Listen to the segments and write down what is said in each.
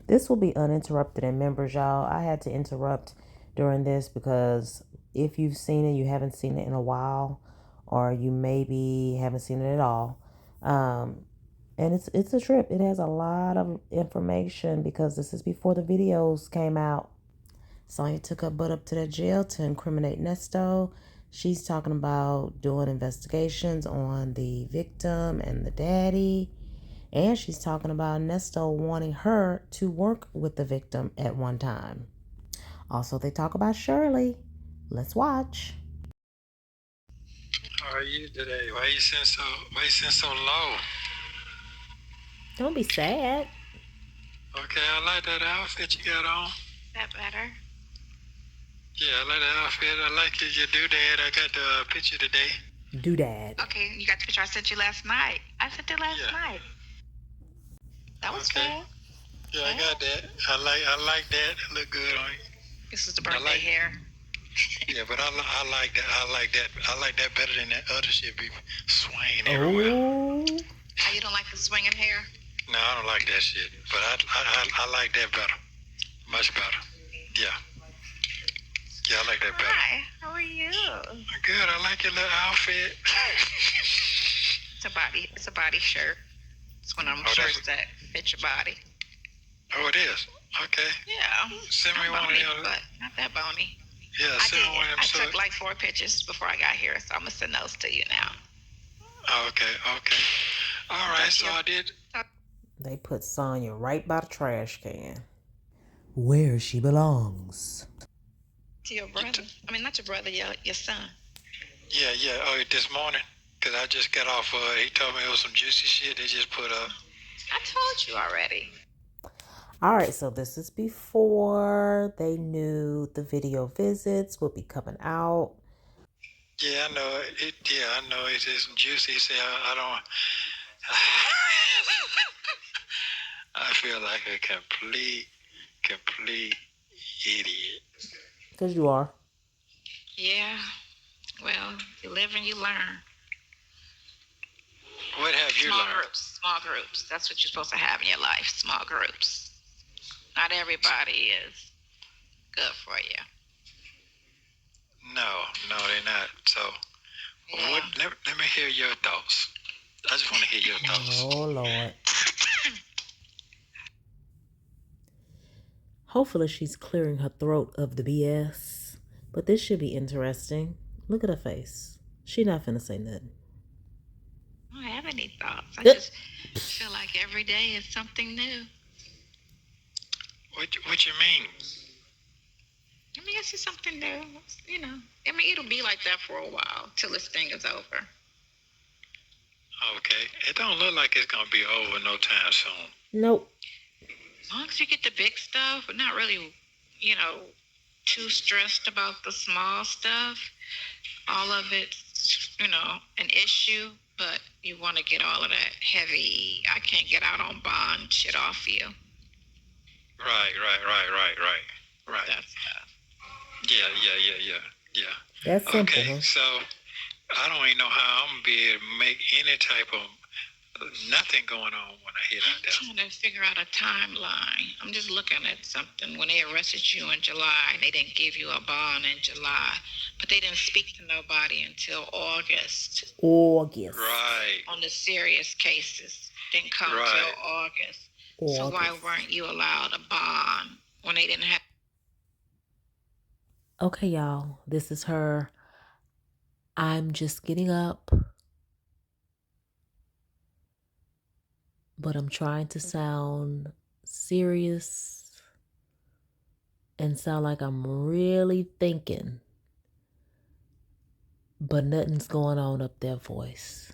This will be uninterrupted in members, y'all. I had to interrupt during this because if you've seen it, you haven't seen it in a while, or you maybe haven't seen it at all. And it's a trip. It has a lot of information because this is before the videos came out. Sonya took her butt up to the jail to incriminate Nesto. She's talking about doing investigations on the victim and the daddy. And she's talking about Nesto wanting her to work with the victim at one time. Also, they talk about Shirley. Let's watch. How are you today? Why you seem so low? Don't be sad. Okay, I like that outfit you got on. That better? Yeah, I like the outfit. I like your doodad. I got the picture today. Doodad. Okay, you got the picture I sent you last night. I sent it last night. That was okay. good. Yeah, I got that. I like that. It look good on you. This is the birthday hair. Yeah, but I like that. I like that better than that other shit be swaying everywhere. How, you don't like the swinging hair? No, I don't like that shit. But I like that better. Much better. Yeah. Yeah, I like that better. Hi, how are you? Good. I like your little outfit. It's a body shirt. It's one of them shirts that fit your body. Oh, it is? Okay. Yeah. Send me one of them. But not that bony. Yeah, send me one of them. I took like 4 pictures before I got here, so I'm going to send those to you now. Okay. All right, so I did. They put Sonya right by the trash can, where she belongs. To your brother. I mean, not your brother, your son. Yeah. Oh, this morning, because I just got off. He told me it was some juicy shit they just put up. I told you already. All right, so this is before they knew the video visits would be coming out. Yeah, I know it. Yeah, I know it's some juicy. He said, I don't. I feel like a complete idiot. Because you are. Yeah. Well, you live and you learn. What have you learned? Small groups. That's what you're supposed to have in your life. Small groups. Not everybody is good for you. No, they're not. So, yeah. Let me hear your thoughts. I just want to hear your thoughts. Oh, Lord. Hopefully she's clearing her throat of the BS. But this should be interesting. Look at her face. She not finna say nothing. I don't have any thoughts. I just feel like every day is something new. What you mean? I mean, it's just something new. You know, I mean, it'll be like that for a while till this thing is over. Okay. It don't look like it's going to be over no time soon. Nope. As long as you get the big stuff, but not really, too stressed about the small stuff. All of it's, an issue, but you want to get all of that heavy, I can't get out on bond shit off you. Right. That stuff. Yeah. That's simple. Okay, huh? so I don't even know how I'm going to be able to make any type of nothing going on when I hit out there. I'm trying to figure out a timeline. I'm just looking at something. When they arrested you in July, they didn't give you a bond in July, but they didn't speak to nobody until August. Right. On the serious cases. Didn't come till August. So why weren't you allowed a bond when they didn't have? Okay, y'all. This is her. I'm just getting up. But I'm trying to sound serious and sound like I'm really thinking. But nothing's going on up their voice.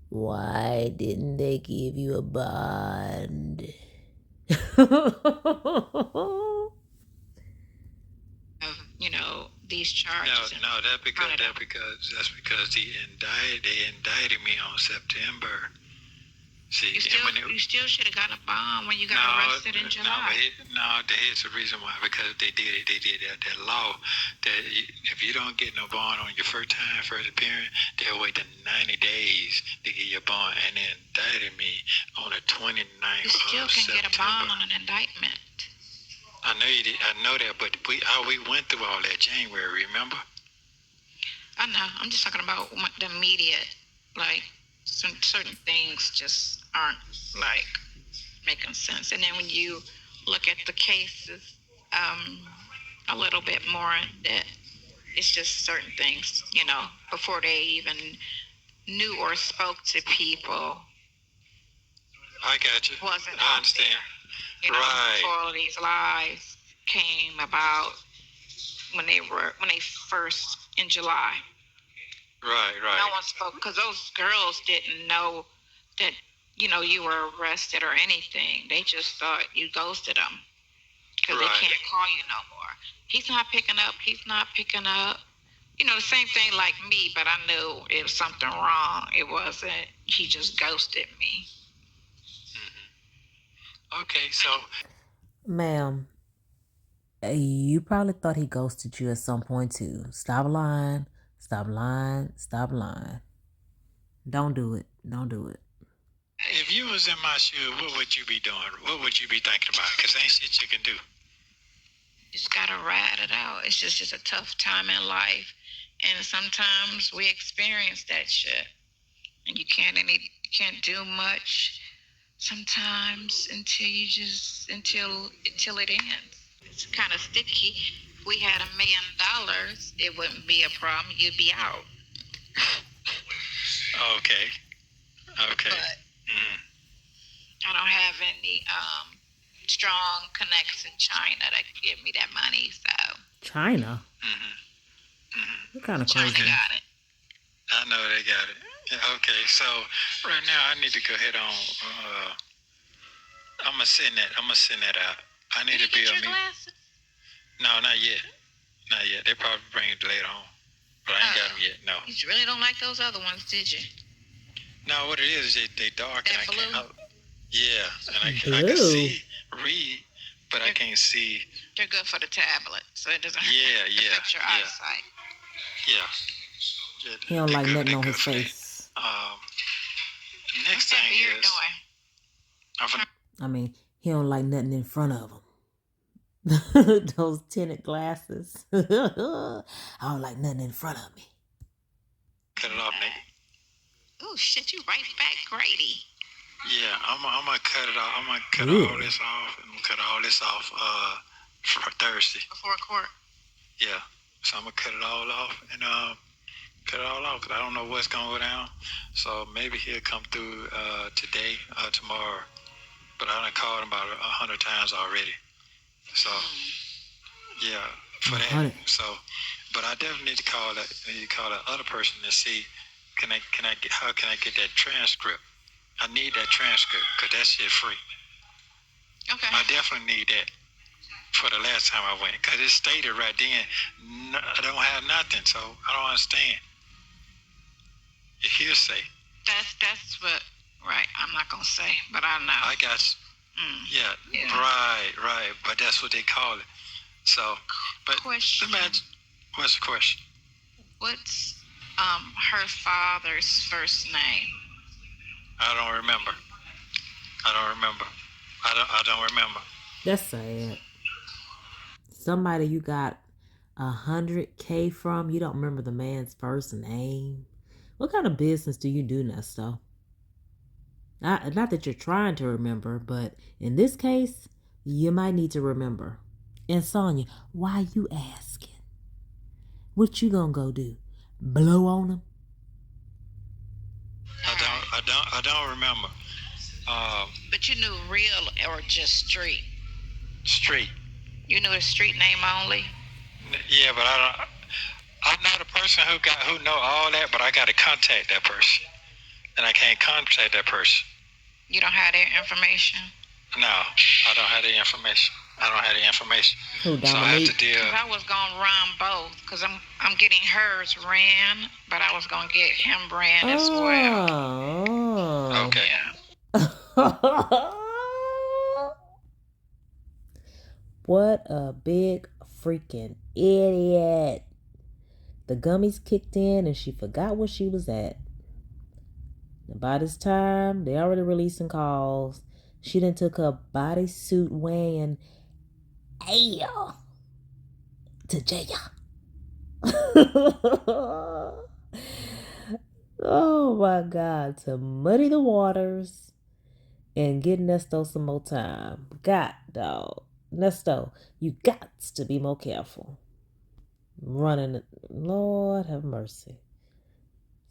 Why didn't they give you a bond? These charges. No, that's because they indicted me on September See, You still should have got a bond when you got arrested in July. Here's the reason why. Because they did that law that if you don't get no bond on your first appearance, they'll wait the 90 days to get your bond, and they indicted me on the 29th of September. You still can get a bond on an indictment. I know you did. I know that, but we went through all that January. Remember? I know. I'm just talking about the media, like. Certain things just aren't like making sense, and then when you look at the cases a little bit more, that it's just certain things, before they even knew or spoke to people. I got you. I understand. Right. Before all these lies came about when they first in July. Right. No one spoke because those girls didn't know that, you were arrested or anything. They just thought you ghosted them because they can't call you no more. He's not picking up. The same thing like me, but I knew it was something wrong. It wasn't, he just ghosted me. Mm-hmm. Okay, so. Ma'am, you probably thought he ghosted you at some point too. Stop lying. Stop lying. Don't do it. If you was in my shoes, what would you be doing? What would you be thinking about? Because ain't shit you can do. Just gotta ride it out. It's just a tough time in life. And sometimes we experience that shit. And you can't do much sometimes until it ends. It's kind of sticky. If we had $1 million, it wouldn't be a problem. You'd be out. Okay. But I don't have any strong connects in China that could give me that money. So China. What kind of China crazy? got it. I know they got it. Okay, so right now I need to go ahead on. I'm gonna send that out. I need to be on me. Glasses? No, not yet. They probably bring it later on, but I ain't got them yet. No. You really don't like those other ones, did you? No, what it is, they dark that and blue? I can read, but I can't see. They're good for the tablet, so it doesn't affect your eyesight. Yeah. He don't like nothing on his face. Next thing is, he don't like nothing in front of him. Those tinted glasses. I don't like nothing in front of me. Cut it off, Nate. Oh shit, you right back, Grady. Yeah, I'm gonna cut it off. I'm gonna cut all this off, and cut all this off for Thursday. Before court. Yeah, so I'm gonna cut it all off and because I don't know what's gonna go down. So maybe he'll come through today, tomorrow. But I done called him about 100 times already. So yeah, for that. So, but I definitely need to call that other person to see how can I get that transcript. I need that transcript because that shit free. Okay. I definitely need that for the last time I went because it stated right then I don't have nothing, so I don't understand. Your hearsay. That's what. Right. I'm not gonna say, but I know. I got you. Yeah. Right. But that's what they call it. So, but question. Imagine. What's the question? What's her father's first name? I don't remember. I don't remember. That's sad. Somebody you got 100K from, you don't remember the man's first name. What kind of business do you do, Nesto? Not that you're trying to remember, but in this case, you might need to remember. And Sonya, why you asking? What you gonna go do? Blow on him? I don't remember. But you knew real or just street? Street. You knew the street name only? Yeah, but I'm not a person who know all that, but I got to contact that person, and I can't contact that person. You don't have their information? No, I don't have the information. Who, so I have to deal. I was gonna run both because I'm getting hers ran, but I was gonna get him ran as well. Okay. Yeah. What a big freaking idiot. The gummies kicked in and she forgot where she was at. And by this time, they already releasing calls. She done took her bodysuit weighing air to jail. Oh my God, to muddy the waters and get Nesto some more time. God, dog. Nesto, you got to be more careful. Running, Lord have mercy.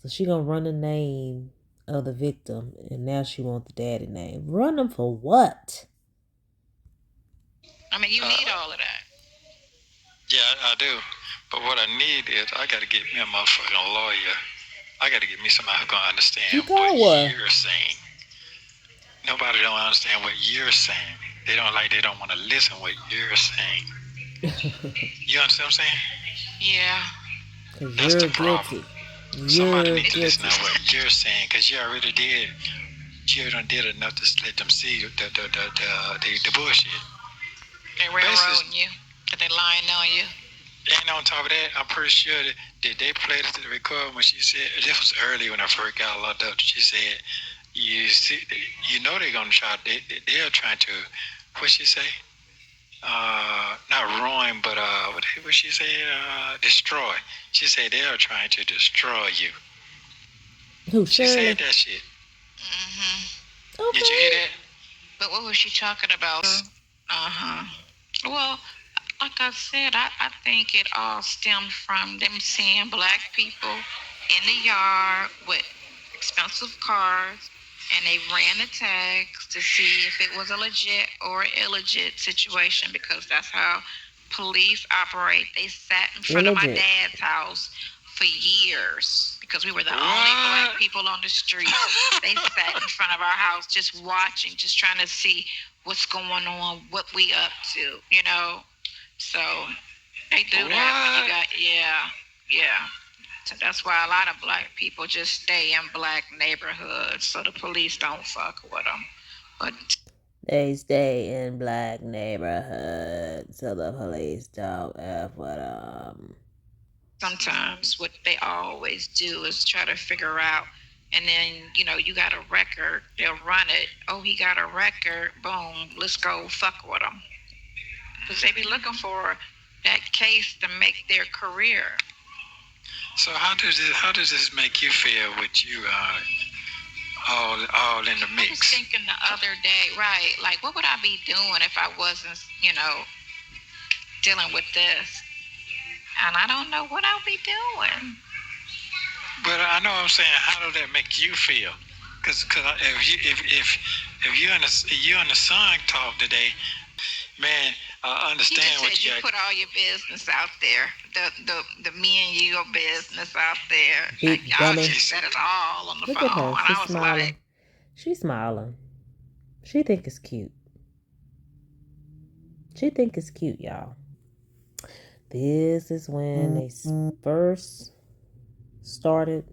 So she gonna run the name of the victim, and now she want the daddy name. Run them for what? I mean, you need all of that. Yeah, I do. But what I need is I got to get me a motherfucking lawyer. I got to get me somebody who's going to understand what you're saying. Nobody don't understand what you're saying. They don't want to listen what you're saying. You understand what I'm saying? Yeah. That's the problem. Somebody needs to listen to what you're saying because you already did. You done did enough to let them see the bullshit. They railroading you. That they lying on you. And on top of that, I'm pretty sure that they played it to the record when she said, this was early when I first got locked up. She said, you see, you know they're going to try, they're trying to, what she say? Not ruin, but what she say? Destroy. She said they are trying to destroy you. Who, she Shirley? said that shit. Mm-hmm. Okay. Did you hear that? But what was she talking about? Well, like I said, I think it all stemmed from them seeing black people in the yard with expensive cars, and they ran the tags to see if it was a legit or illegit situation, because that's how police operate. They sat in front of my dad's house for years because we were the only black people on the street. They sat in front of our house just watching, just trying to see what's going on, what we up to, you know. So they do that. You got, yeah. So that's why a lot of black people just stay in black neighborhoods so the police don't fuck with them. But they stay in black neighborhoods so the police don't F with them. Sometimes what they always do is try to figure out, and then, you know, you got a record, they'll run it. Oh, he got a record, boom, let's go fuck with him. Because they be looking for that case to make their career. So how does this make you feel with you all in the mix? I was thinking the other day, right, like what would I be doing if I wasn't, you know, dealing with this? And I don't know what I'll be doing. But I know what I'm saying. How does that make you feel? Because if you and the son talk today, man, I understand he just what said you put all your business out there. The me and you business out there. Like, y'all just said it all on the Look phone. at her. And She's I was smiling. like, she's smiling. She think it's cute. She think it's cute, y'all. This is when they first started.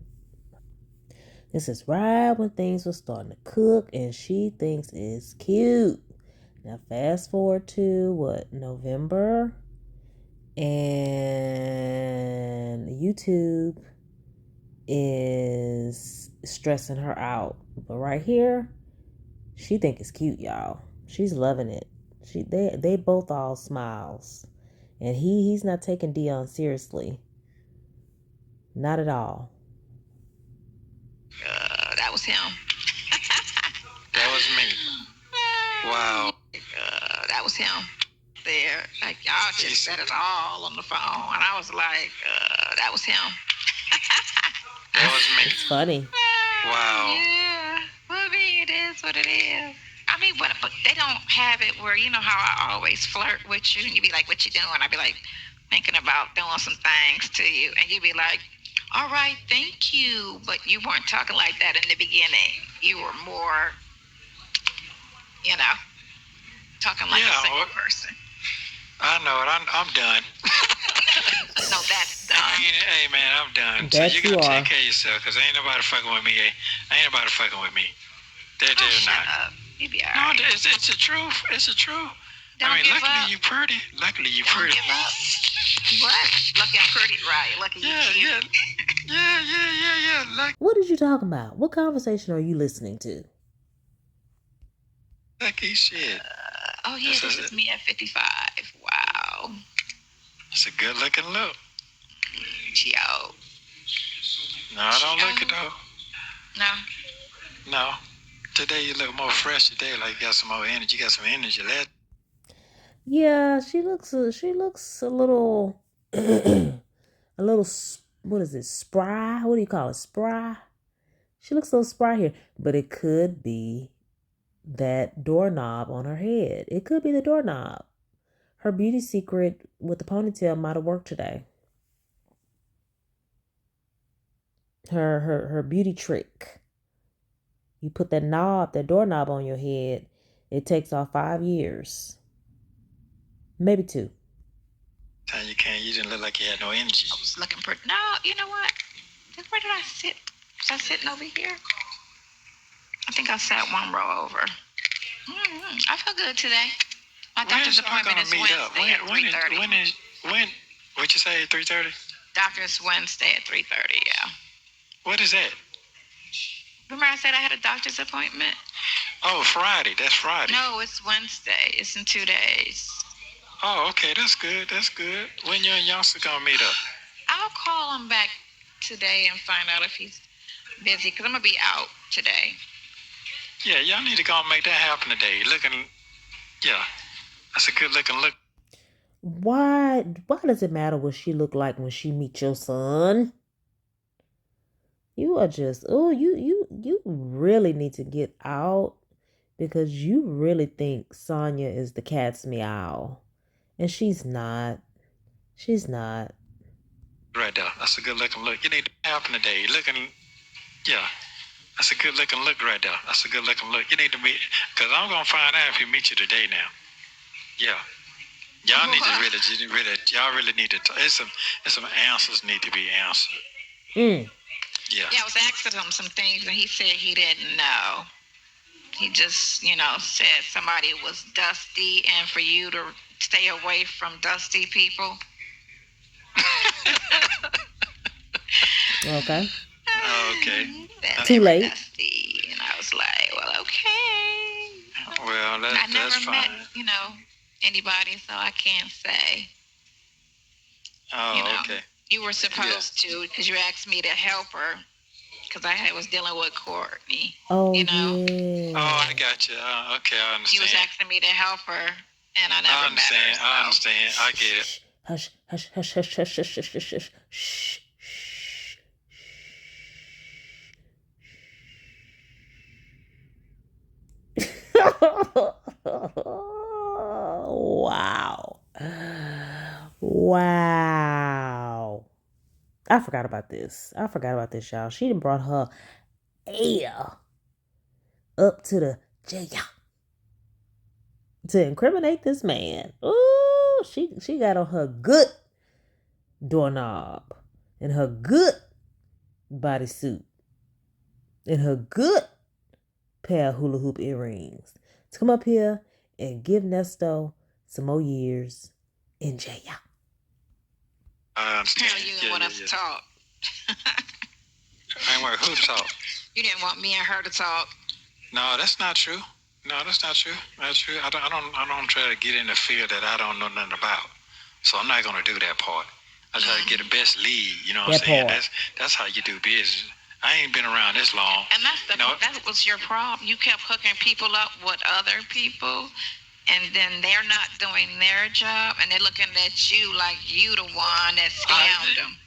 This is right when things were starting to cook, and she thinks it's cute. Now fast forward to what, November, and YouTube is stressing her out. But right here, she think it's cute, y'all. She's loving it. They both all smiles, and he's not taking Dion seriously. Not at all. That was him. That was me. Wow. That was him. There, like, y'all just said it all on the phone, and I was like, that was him. That was me. It's funny. Wow. Yeah. Well, I mean, it is what it is. I mean, but they don't have it where, you know how I always flirt with you, and you be like, what you doing? I be like, thinking about doing some things to you, and you be like, all right, thank you. But you weren't talking like that in the beginning. You were more, you know, talking like a single person. I know it. I'm done. No, that's done. Hey, man, I'm done. That so you gotta take care of yourself, because ain't nobody fucking with me. Ain't nobody fucking with me. They're not. Shut up. You be all No, right. it's the truth. It's the truth. Don't I mean, give luckily up. you pretty. Luckily you Don't pretty. give up. What? Lucky I'm pretty, right? Lucky you cute. Yeah. What did you talking about? What conversation are you listening to? Lucky shit. Oh yeah, this is me at 55. Wow. It's a good looking look. Yo. No, I don't look it though. No. No. Today you look more fresh today, like you got some more energy. You got some energy left. Yeah, she looks a little a little, what is it, spry? What do you call it, spry? She looks a little spry here, but it could be that doorknob on her head. It could be the doorknob. Her beauty secret with the ponytail might have worked today. Her beauty trick. You put that doorknob on your head, it takes off 5 years. Maybe 2. You didn't look like you had no energy. I was looking pretty. No, you know what? Where did I sit? Was I sitting over here? I think I sat one row over. I feel good today. My doctor's appointment is Wednesday at 3:30. What'd you say, 3:30? Doctor's Wednesday at 3:30, yeah. What is that? Remember I said I had a doctor's appointment? Oh, Friday. That's Friday. No, it's Wednesday. It's in 2 days. Oh, okay. That's good. When you and youngster gonna meet up? I'll call him back today and find out if he's busy, because I'm going to be out today. Yeah, y'all need to go and make that happen today. Yeah, that's a good looking look. Why does it matter what she look like when she meet your son? You are just, you really need to get out, because you really think Sonya is the cat's meow. And she's not. She's not. Right there. That's a good looking look. You need to happen today. Yeah. That's a good looking look right there. That's a good looking look. You need to meet, because I'm going to find out if he meets you today now. Yeah. Y'all need to y'all really need to, it's some answers need to be answered. Yeah. Yeah, I was asking him some things, and he said he didn't know. He just, said somebody was dusty, and for you to stay away from dusty people. Okay. Okay. Too late. Dusty, and I was like, well, okay. Well, that's fine. I never met, anybody, so I can't say. Oh, okay. You were supposed to, because you asked me to help her, because I was dealing with Courtney. Oh, Yeah. Oh, I got you. Okay, I understand. You was asking me to help her, and I never met her. So. I understand. I get it. Hush, hush, hush, hush, hush, hush, hush, hush, hush, shh. Wow. I forgot about this, y'all. She done brought her air up to the jail to incriminate this man. Ooh, she got on her good doorknob and her good bodysuit and her good pair of hula hoop earrings to come up here and give Nesto some more years in jail. I understand. You didn't want us to talk. I ain't want who to talk. You didn't want me and her to talk. No, that's not true. That's not true. That's true. I don't try to get in the field that I don't know nothing about. So I'm not gonna do that part. I try to get the best lead. You know what I'm saying? That's how you do business. I ain't been around this long. And that was your problem. You kept hooking people up with other people, and then they're not doing their job, and they're looking at you like you the one that scammed them.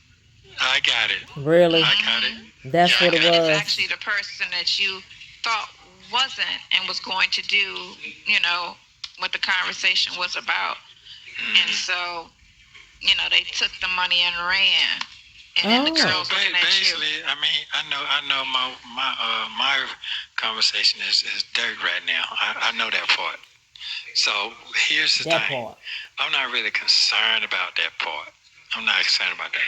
I got it. Really? I got it. That's what it was. It's actually the person that you thought wasn't and was going to do, what the conversation was about. And so, they took the money and ran. And then the girls looking at basically, you. I know my conversation is dirt right now. I know that part. So here's the thing. Part. I'm not really concerned about that part. I'm not concerned about that.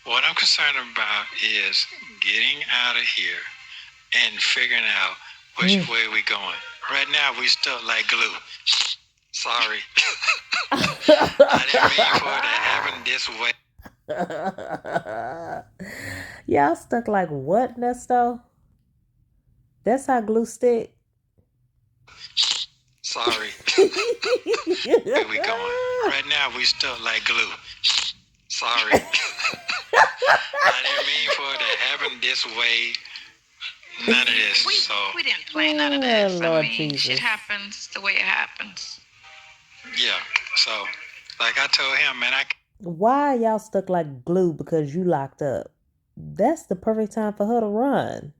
What I'm concerned about is getting out of here and figuring out which way we're going. Right now, we stuck like glue. Sorry. I didn't mean for it to happen this way. Y'all stuck like what, Nesto? That's how glue stick. Sorry. Here we going. Right now, we stuck like glue. Sorry. I didn't mean for it to happen this way. None of this. We didn't plan none of this. Lord I mean, Jesus. shit happens the way it happens. Yeah. So, like I told him, man, why y'all stuck like glue because you locked up? That's the perfect time for her to run.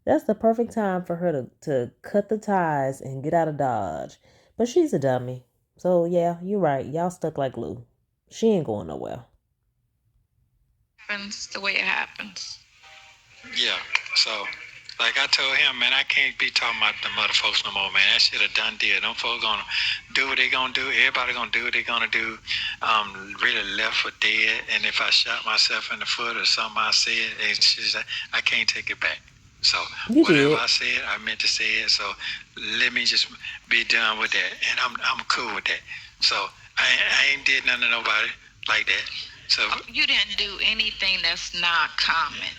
That's the perfect time for her to cut the ties and get out of Dodge. But she's a dummy. So, yeah, you're right. Y'all stuck like glue. She ain't going nowhere. Happens the way it happens. Yeah. So, like I told him, man, I can't be talking about the mother folks no more, man. That shit a done deal. Them folks gonna do what they gonna do. Everybody gonna do what they gonna do. Really left for dead. And if I shot myself in the foot or something I said, it's just, I can't take it back. So You whatever did. I said, I meant to say it. So let me just be done with that. And I'm cool with that. So I ain't did nothing to nobody like that. So You didn't do anything that's not common.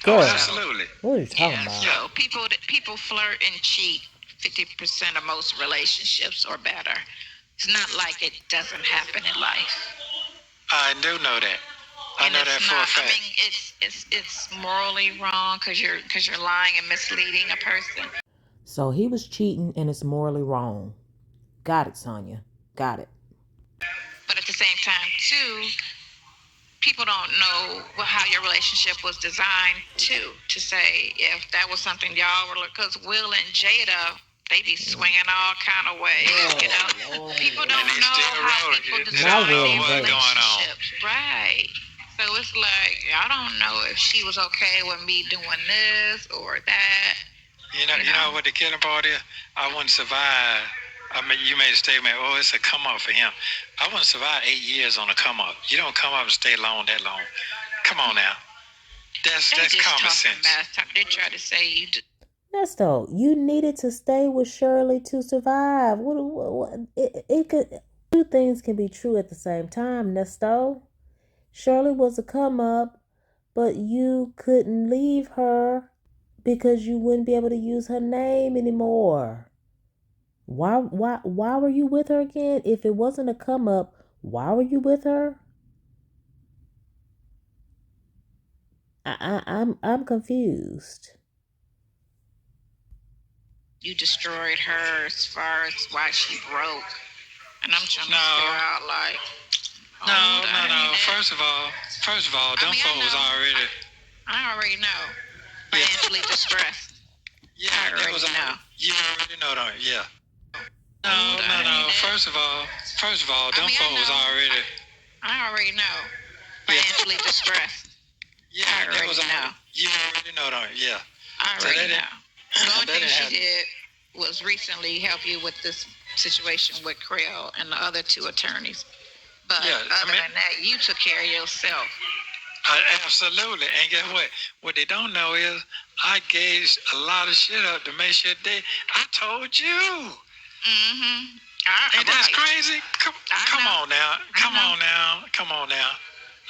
Girl, absolutely. what are you talking about? So people flirt and cheat 50% of most relationships or better. It's not like it doesn't happen in life. I do know that. I know that for a fact. I mean, it's morally wrong because you're lying and misleading a person. So he was cheating and it's morally wrong. Got it, Sonya. Got it. But at the same time, too, people don't know how your relationship was designed to say if that was something y'all were, because Will and Jada, they be swinging all kind of ways, you know. People don't know how people design their relationships, right? So it's like, I don't know if she was okay with me doing this or that. You know what the killing part is? I wouldn't survive. I mean, you made a statement, oh, it's a come up for him. I wouldn't survive 8 years on a come up. You don't come up and stay long that long. Come on now. That's common sense. They try to say you Nesto, you needed to stay with Shirley to survive. It could, two things can be true at the same time, Nesto. Shirley was a come up, but you couldn't leave her because you wouldn't be able to use her name anymore. Why were you with her again? If it wasn't a come up, why were you with her? I'm confused. You destroyed her as far as why she broke. And I'm trying to figure out, like, no. First of all, them folks was already. I already know. Financially distressed. Yeah, that was know. You already know that. Yeah. No. First of all, them folks was already. I already know. Financially distressed. Yeah, that was know. You already know that. Yeah. I already know. The only thing she did was recently help you with this situation with Creel and the other two attorneys. But other than that, you took care of yourself. Absolutely. And guess what? What they don't know is I gave a lot of shit up to make sure I told you. Mm-hmm. Ain't that crazy? Come on now. Come on now.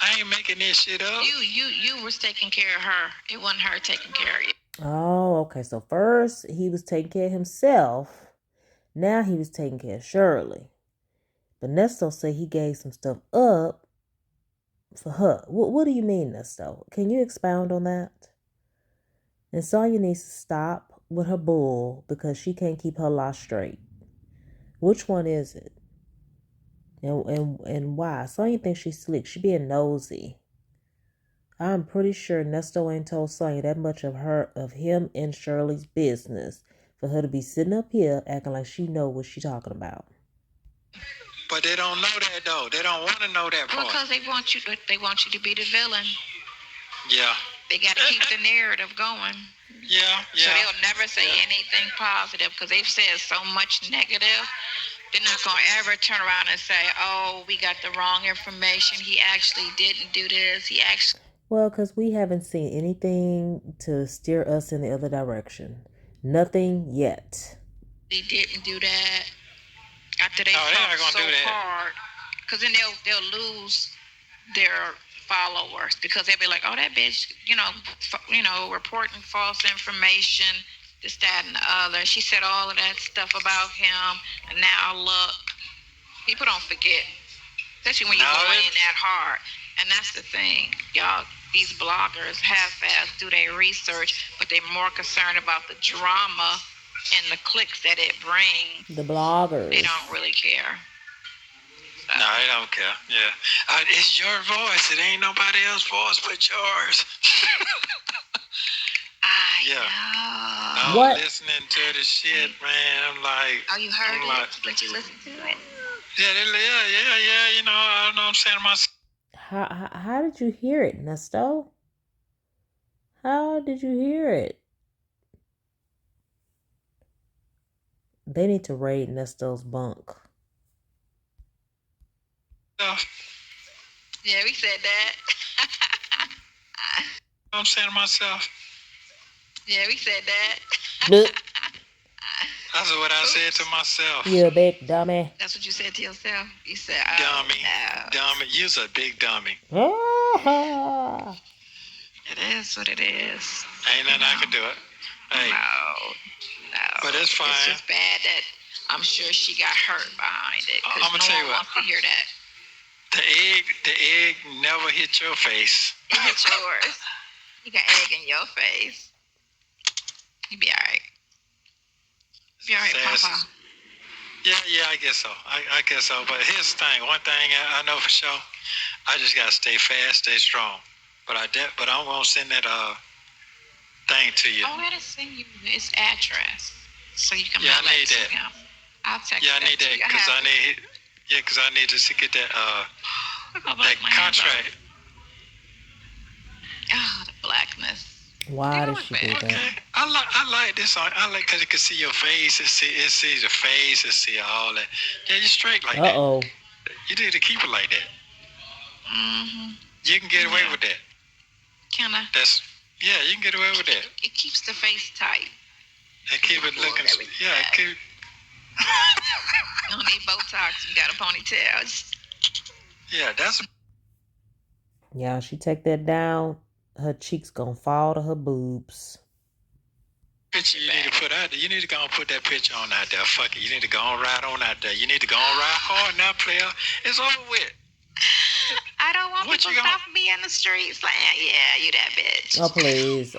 I ain't making this shit up. You was taking care of her. It wasn't her taking care of you. Oh, okay. So first he was taking care of himself. Now he was taking care of Shirley. But Nesto said he gave some stuff up for her. What do you mean, Nesto? Can you expound on that? And Sonya needs to stop with her bull because she can't keep her lie straight. Which one is it? And why? Sonya thinks she's slick. She being nosy. I'm pretty sure Nesto ain't told Sonya that much of him and Shirley's business for her to be sitting up here acting like she know what she's talking about. But they don't know that though. They don't want to know that part. Because they want you to be the villain. Yeah. They got to keep the narrative going. Yeah. So they'll never say anything positive because they've said so much negative. They're not going to ever turn around and say, oh, we got the wrong information. He actually didn't do this. Well, because we haven't seen anything to steer us in the other direction. Nothing yet. They didn't do that after they No, they're fought not gonna so do that. hard, because then they'll lose their followers, because they'll be like, oh, that bitch, reporting false information, this, that, and the other. She said all of that stuff about him, and now look, people don't forget, especially when you go in that hard. And that's the thing, y'all. These bloggers half-ass do their research, but they're more concerned about the drama and the clicks that it brings. The bloggers. They don't really care. No, they don't care. Yeah. It's your voice. It ain't nobody else's voice but yours. I know. I'm What? listening to the shit, man. I'm like... Oh, you heard it? Let you listen to it? Yeah. You know, I don't know what I'm saying to myself. How did you hear it, Nesto? How did you hear it? They need to raid Nesto's bunk. Yeah, we said that. I'm saying to myself. Yeah, we said that. That's what I said to myself. You a big dummy. That's what you said to yourself? You said, dummy. No. Dummy. You's a big dummy. It is what it is. Ain't nothing I can do it. Hey. No. But it's fine. It's just bad that I'm sure she got hurt behind it. I'm going to tell you what. Wants to hear that. The egg never hit your face. It hit yours. You got egg in your face. You be all right. Be all right, Papa. Yeah, I guess so. I guess so. But here's the thing. One thing I know for sure, I just gotta stay fast, stay strong. But I'm gonna send that thing to you. I gotta send you his address so you can mail it to him. I'll text I need that because I need to get that that contract. Oh, the blackness. Why did she do that? Okay. I like this song. I like because it can see your face. It sees your face. It see all that. Yeah, you're straight like that. You need to keep it like that. Mm-hmm. You can get away with that. Can I? You can get away with that. It keeps the face tight. And keep it looking. Yeah, keep. You don't need Botox. You got a ponytail. Yeah, that's. Yeah, she take that down. Her cheeks gonna fall to her boobs. Picture you need to put out there. You need to go and put that picture on out there. Fuck it. You need to go and ride on out there. You need to go and ride hard now, player. It's over with. I don't want people to stop me in the streets like, yeah, you that bitch. Oh, please.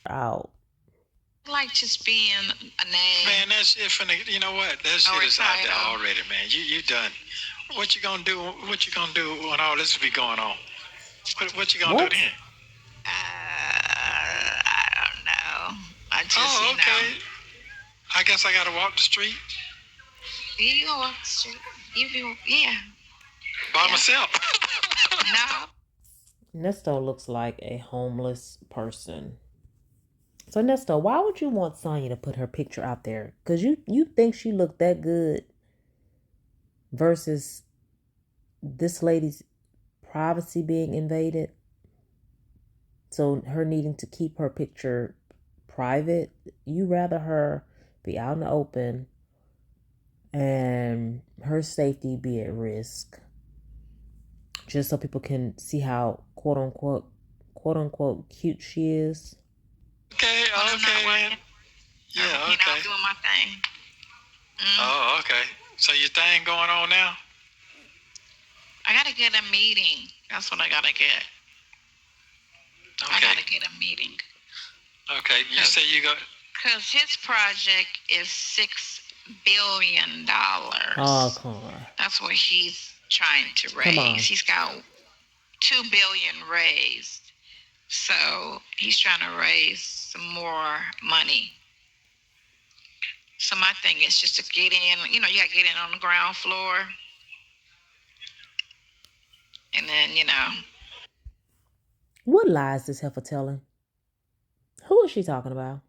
Out. I like just being a name. Man, that shit finna, you know what? That shit is out there already, man. You done. What you gonna do? What you gonna do when all this be going on? What you gonna do then? I don't know. I just, okay. I guess I gotta walk the street. You gonna walk the street? By myself. No. Nesto looks like a homeless person. So Nesto, why would you want Sonya to put her picture out there? Because you think she looked that good versus this lady's privacy being invaded. So her needing to keep her picture private. You rather her be out in the open and her safety be at risk. Just so people can see how quote unquote cute she is. Okay, man. Yeah, okay. I'm doing my thing. Oh, okay. So your thing going on now? I gotta get a meeting. That's what I gotta get. Okay. I gotta get a meeting. Okay, you say you got... Because his project is $6 billion. Oh, come on. That's what he's trying to raise. He's got $2 billion raised. So he's trying to raise some more money. So my thing is just to get in, you gotta get in on the ground floor. And then, What lies is heifer telling? Who is she talking about?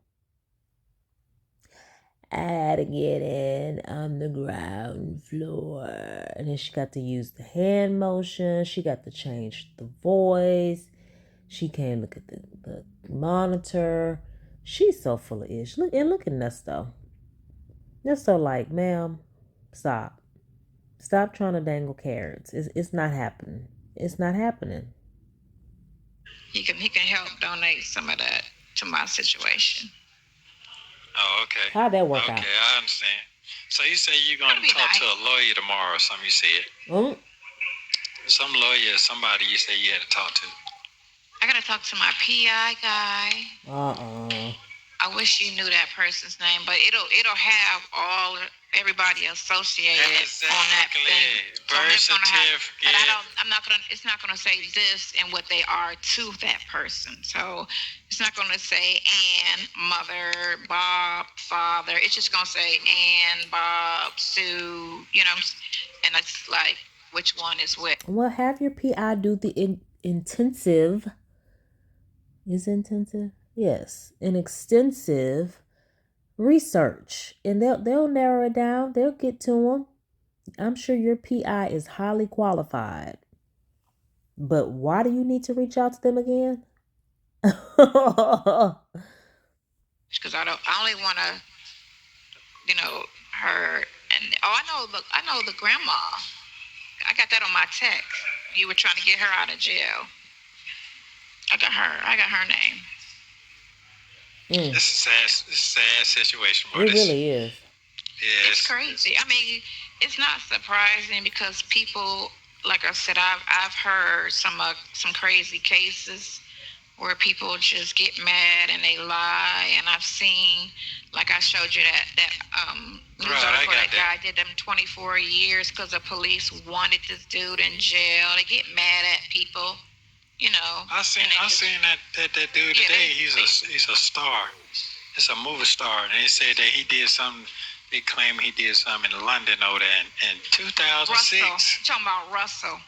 I had to get in on the ground floor. And then she got to use the hand motion. She got to change the voice. She can't look at the monitor. She's so full of ish. Look at Nesto. Nesto like, ma'am, stop. Stop trying to dangle carrots. It's not happening. It's not happening. He can help donate some of that to my situation. Oh, okay. How'd that work out? Okay, I understand. So you say you're going to talk to a lawyer tomorrow or something, you said? Some lawyer, somebody you say you had to talk to. I got to talk to my PI guy. I wish you knew that person's name, but it'll have everybody associated on that thing. Birth certificate. It's not gonna say this and what they are to that person. So it's not gonna say Ann, mother, Bob, father. It's just gonna say Ann, Bob, Sue. And it's like which one is which. Well, have your PI do the intensive. Is intensive? Yes, an extensive research, and they'll narrow it down. They'll get to them. I'm sure your PI is highly qualified. But why do you need to reach out to them again? Because I only want to, her and I know the grandma. I got that on my text. You were trying to get her out of jail. I got her name. It's a sad situation. It really is. Yeah, it's crazy. I mean, it's not surprising because people, like I said, I've heard some crazy cases where people just get mad and they lie, and I've seen, like I showed you that news article that guy did them 24 years because the police wanted this dude in jail. They get mad at people. I seen that dude today. He's a star. It's a movie star, and they said that he did something. They claim he did something in London over there in 2006. Russell. You're talking about Russell.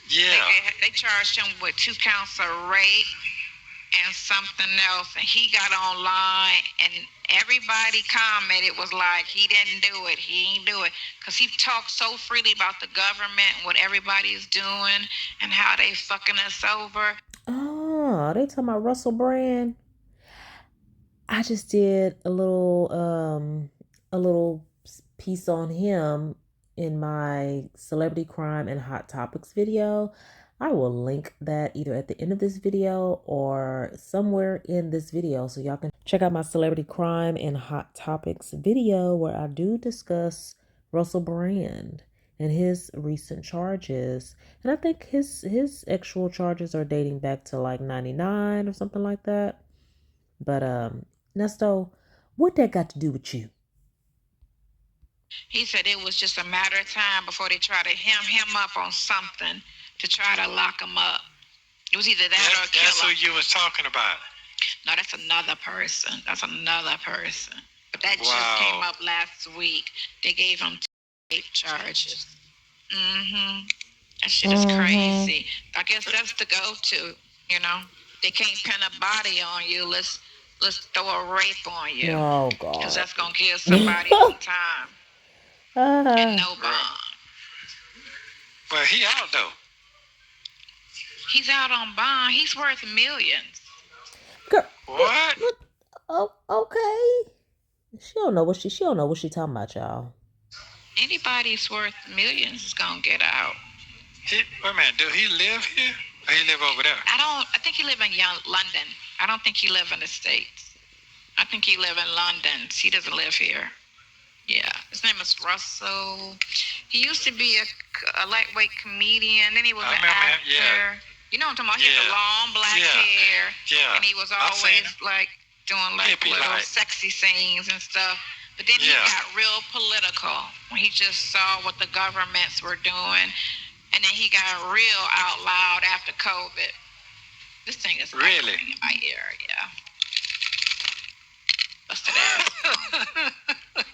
Yeah. They charged him with 2 counts of rape and something else, and he got online, and everybody commented was like, he didn't do it. He ain't do it. Because he talked so freely about the government and what everybody's doing and how they fucking us over. Oh, they talking about Russell Brand. I just did a little piece on him in my Celebrity Crime and Hot Topics video. I will link that either at the end of this video or somewhere in this video so y'all can check out my Celebrity Crime and Hot Topics video where I do discuss Russell Brand and his recent charges. And I think his actual charges are dating back to like 99 or something like that. But Nesto, what that got to do with you? He said it was just a matter of time before they try to hem him up on something to try to lock him up. It was either that or kill him. That's who you was talking about. No, that's another person. But that just came up last week. They gave him 8 charges. That shit is crazy. I guess that's the go-to, They can't pin a body on you. Let's throw a rape on you. Oh, God. Because that's going to give somebody some time. And no bond. But he out, though. He's out on bond. He's worth millions. Girl, what? Oh, okay. She don't know what she talking about, y'all. Anybody's worth millions is gonna get out. Wait a minute, do he live here or he live over there? I think he live in London. I don't think he live in the States. I think he live in London. He doesn't live here. Yeah, his name is Russell. He used to be a lightweight comedian. Then he was an actor. Yeah. You know what I'm talking about? He had the long black hair. Yeah. And he was always like doing like little sexy scenes and stuff. But then he got real political when he just saw what the governments were doing. And then he got real out loud after COVID. This thing is really in my ear, yeah. Busted ass.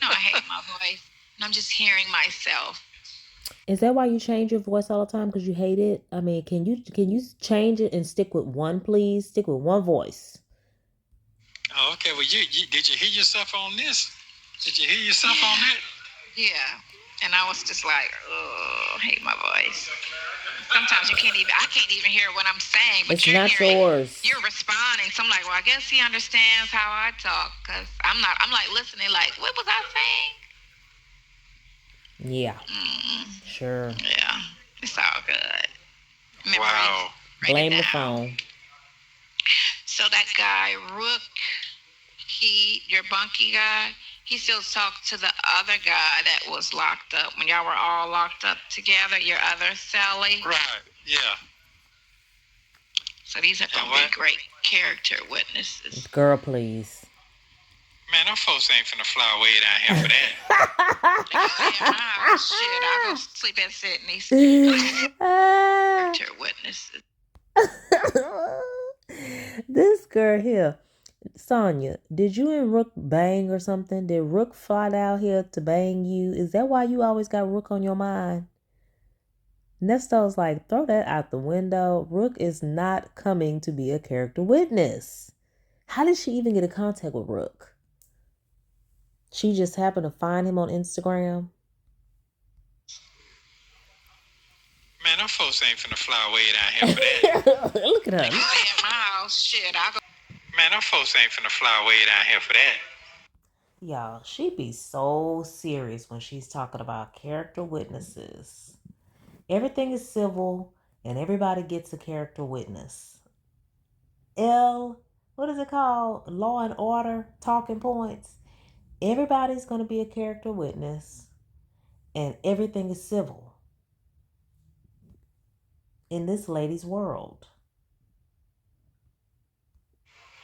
I hate my voice. And I'm just hearing myself. Is that why you change your voice all the time? Because you hate it? I mean, can you change it and stick with one, please? Stick with one voice. Oh, okay. Well, did you hear yourself on this? Did you hear yourself on that? Yeah. And I was just like, oh, I hate my voice. Sometimes I can't even hear what I'm saying, but it's you're not yours. You're responding. So I'm like, well, I guess he understands how I talk, because I'm like listening, like, what was I saying? Yeah. Sure. Yeah. It's all good. Wow. Blame the phone. So that guy, Rook, your bunkie guy, he still talked to the other guy that was locked up when y'all were all locked up together, your other Sally. Right, yeah. So these are going to be great character witnesses. Girl, please. Man, them folks ain't finna fly way down here for that. Shit, I'll go sleep at Sydney's. Character witnesses. This girl here, Sonya, did you and Rook bang or something? Did Rook fly down here to bang you? Is that why you always got Rook on your mind? Nesto'S like, throw that out the window. Rook is not coming to be a character witness. How did she even get in contact with Rook? She just happened to find him on Instagram? Man, them folks ain't finna fly way down here for that. Look at her. In my house, shit, I go. Man, them folks ain't finna fly way down here for that. Y'all, she be so serious when she's talking about character witnesses. Everything is civil and everybody gets a character witness. What is it called? Law and Order, talking points. Everybody's going to be a character witness and everything is civil in this lady's world.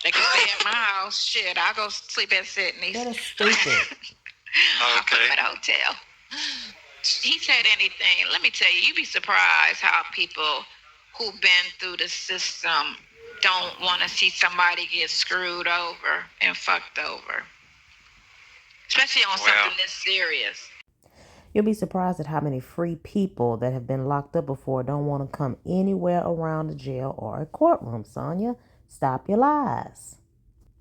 They can stay at my house. Shit, I'll go sleep at Sydney's. That is stupid. Okay. At a hotel. He said anything. Let me tell you, you'd be surprised how people who've been through the system don't want to see somebody get screwed over and fucked over. Especially on something this serious. You'll be surprised at how many free people that have been locked up before don't want to come anywhere around a jail or a courtroom, Sonya. Stop your lies.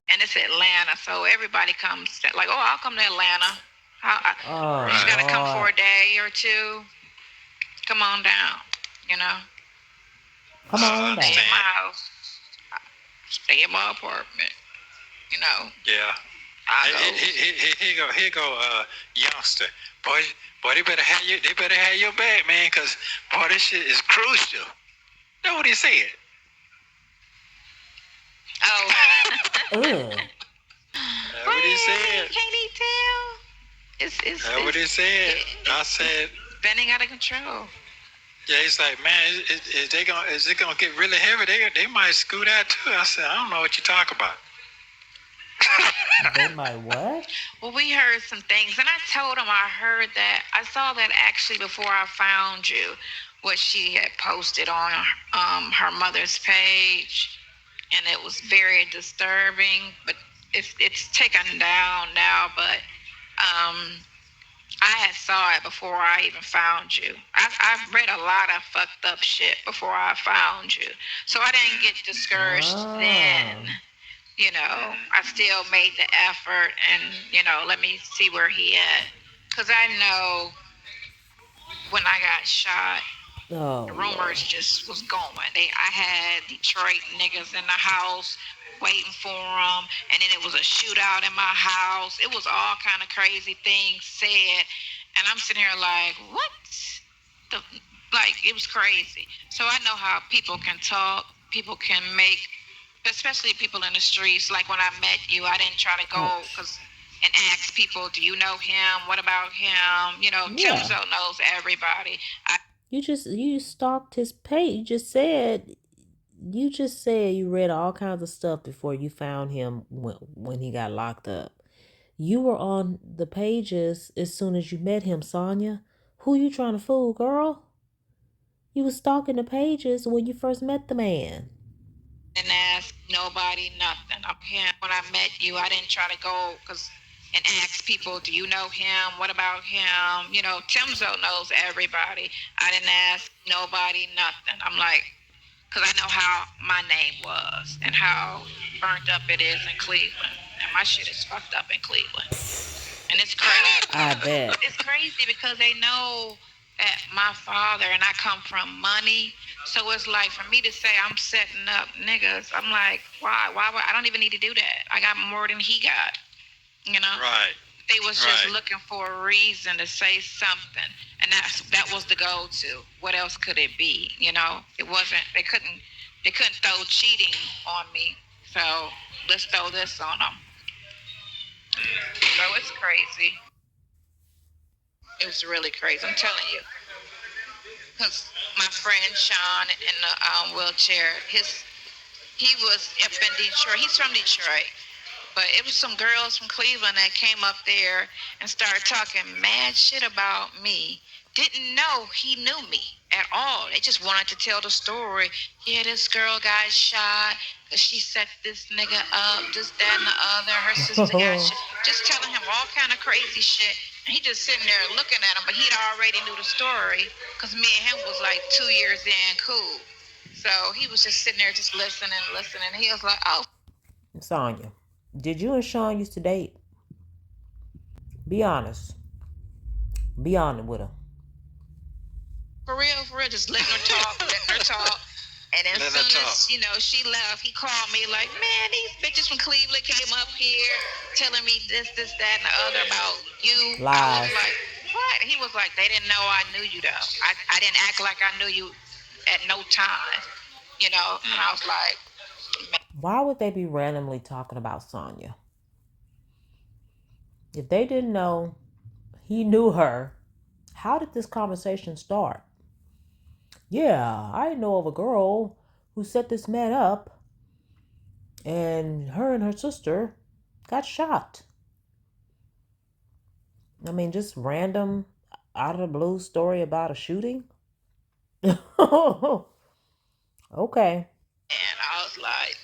And it's Atlanta, so everybody comes like, oh, I'll come to Atlanta. You gotta come for a day or two. Come on down, you know. Come on down. Stay in my house. Stay in my apartment. You know. Yeah. Here go, youngster. Boy, they better have your back, man, cause boy, this shit is crucial. Know what he said? Oh. What he said? Can't he tell? It's what he said. I said, spinning out of control. Yeah, he's like, man, is it gonna get really heavy? They might scoot out too. I said, I don't know what you talk about. They might what? Well, we heard some things, and I told him I heard that. I saw that actually before I found you, what she had posted on her mother's page, and it was very disturbing. But it's taken down now. But I had saw it before I even found you. I've read a lot of fucked up shit before I found you, so I didn't get discouraged then. You know, I still made the effort, and you know, let me see where he at, because I know when I got shot, the rumors just was going. I had Detroit niggas in the house waiting for them, and then it was a shootout in my house. It was all kind of crazy things said, and I'm sitting here like, what? It was crazy. So I know how people can talk, people can make, especially people in the streets. Like when I met you, I didn't try to go and ask people, do you know him? What about him? You know, Timzo knows everybody. You stalked his page. You just said you read all kinds of stuff before you found him when he got locked up. You were on the pages as soon as you met him, Sonya. Who you trying to fool, girl? You was stalking the pages when you first met the man. And ask nobody nothing. When I met you, I didn't try to go and ask people, do you know him? What about him? You know, Timzo knows everybody. I didn't ask nobody nothing. I'm like, because I know how my name was and how burnt up it is in Cleveland. And my shit is fucked up in Cleveland. And it's crazy. I bet. It's crazy because they know that my father and I come from money. So it's like for me to say I'm setting up niggas, I'm like, why? Why would I don't even need to do that. I got more than he got, you know? Right. They was just looking for a reason to say something. And that was the go to. What else could it be? You know? It wasn't they couldn't throw cheating on me. So let's throw this on them. So it's crazy. It was really crazy. I'm telling you. Because my friend Sean in the wheelchair, he was up in Detroit. He's from Detroit. But it was some girls from Cleveland that came up there and started talking mad shit about me. Didn't know he knew me at all. They just wanted to tell the story. Yeah, this girl got shot because she set this nigga up, this, that, and the other. Her sister got shot. Just telling him all kind of crazy shit. And he just sitting there looking at him, but he'd already knew the story because me and him was like 2 years in, cool. So he was just sitting there just listening. He was like, oh. Sonya, did you and Sean used to date? Be honest. Be honest with her. For real, just letting her talk. And then as soon as, she left, he called me like, man, these bitches from Cleveland came up here telling me this, that, and the other about you. Lies. I was like, what? He was like, they didn't know I knew you, though. I didn't act like I knew you at no time, And I was like, man. Why would they be randomly talking about Sonya? If they didn't know he knew her, how did this conversation start? Yeah, I know of a girl who set this man up, and her and her sister got shot. I mean, just random, out of the blue story about a shooting? Okay. And I was like,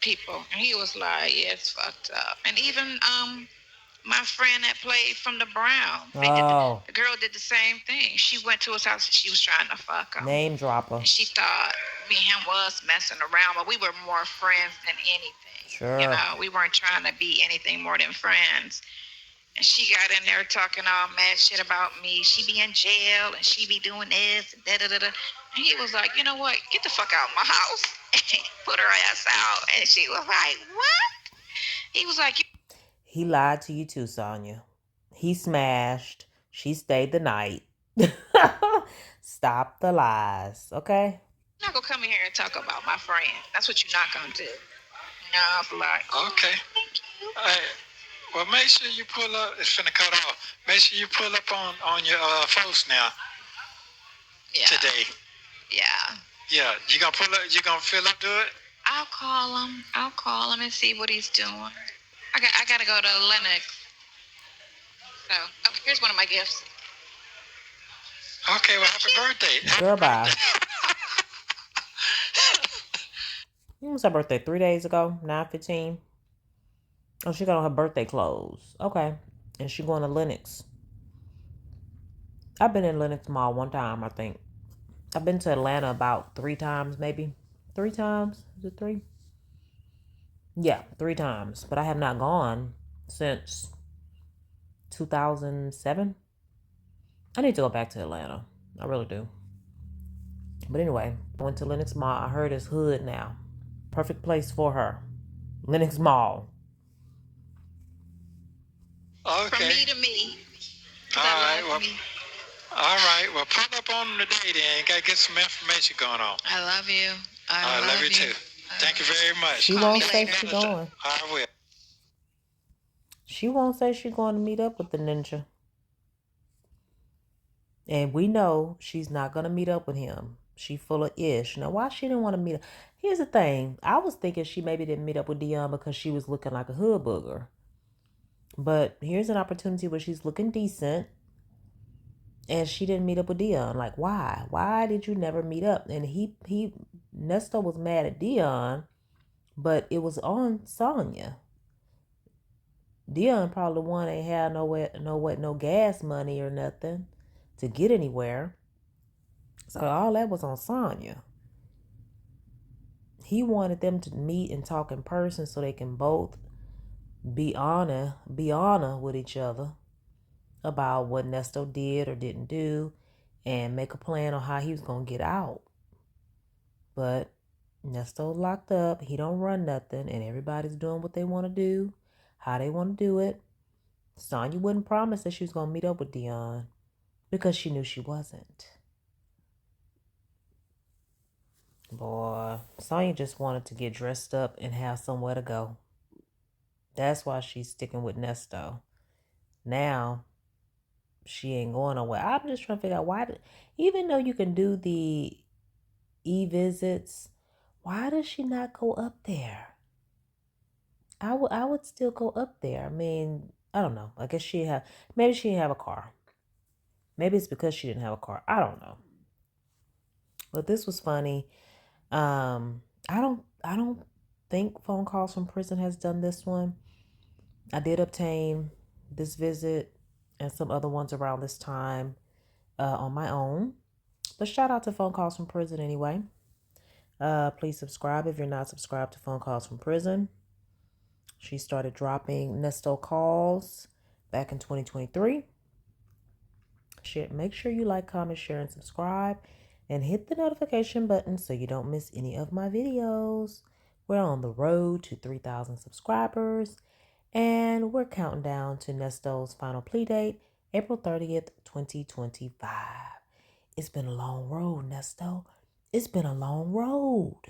people. And he was like, yeah, it's fucked up. And even my friend that played from the Browns, the girl did the same thing. She went to his house and she was trying to fuck him. Name dropper. And she thought me and him was messing around, but we were more friends than anything. Sure. We weren't trying to be anything more than friends. And she got in there talking all mad shit about me. She be in jail and she be doing this and da-da-da-da. And he was like, you know what? Get the fuck out of my house. And put her ass out. And she was like, what? He was like... He lied to you too, Sonya. He smashed. She stayed the night. Stop the lies, okay? You're not going to come in here and talk about my friend. That's what you're not going to do. I was like, okay. Thank you. Hey, well, make sure you pull up. It's finna cut off. Make sure you pull up on your folks now. Yeah. Today. Yeah. Yeah. You gonna pull up? You gonna fill up to it? I'll call him and see what he's doing. I gotta go to Lennox. So, here's one of my gifts. Okay, well, happy birthday. Girl, bye. When was her birthday? 3 days ago? 9/15? Oh, she got on her birthday clothes. Okay. And she going to Lennox. I've been in Lennox Mall one time, I think. I've been to Atlanta about 3 times, maybe. 3 times? Is it 3? Yeah, 3 times. But I have not gone since 2007. I need to go back to Atlanta. I really do. But anyway, I went to Lennox Mall. I heard it's hood now. Perfect place for her. Lennox Mall. Okay. From me to me. All right. Well, pull up on them today then. Gotta get some information going on. I love you. I love you too. Thank you very much. She won't say she's going. I will. She won't say she's going to meet up with the ninja. And we know she's not going to meet up with him. She full of ish. Now, why she didn't want to meet up? Here's the thing. I was thinking she maybe didn't meet up with Dion because she was looking like a hood booger. But here's an opportunity where she's looking decent. And she didn't meet up with Dion. Like, why? Why did you never meet up? And Nesto was mad at Dion, but it was on Sonya. Dion probably the one ain't had no gas money or nothing to get anywhere. So all that was on Sonya. He wanted them to meet and talk in person so they can both be honest with each other. about what Nesto did or didn't do and make a plan on how he was going to get out. But Nesto's locked up. He don't run nothing, and everybody's doing what they want to do, how they want to do it. Sonya wouldn't promise that she was going to meet up with Dion because she knew she wasn't. Boy, Sonya just wanted to get dressed up and have somewhere to go. That's why she's sticking with Nesto. Now, she ain't going nowhere. I'm just trying to figure out even though you can do the e-visits, why does she not go up there? I would still go up there. I mean, I don't know. I guess maybe she didn't have a car. Maybe it's because she didn't have a car. I don't know. But this was funny. I don't think Phone Calls from Prison has done this one. I did obtain this visit and some other ones around this time on my own. But shout out to Phone Calls from Prison anyway. Please subscribe if you're not subscribed to Phone Calls from Prison. She started dropping Nesto calls back in 2023. Make sure you like, comment, share, and subscribe. And hit the notification button so you don't miss any of my videos. We're on the road to 3,000 subscribers. And we're counting down to Nesto's final plea date, April 30th, 2025. It's been a long road, Nesto. It's been a long road.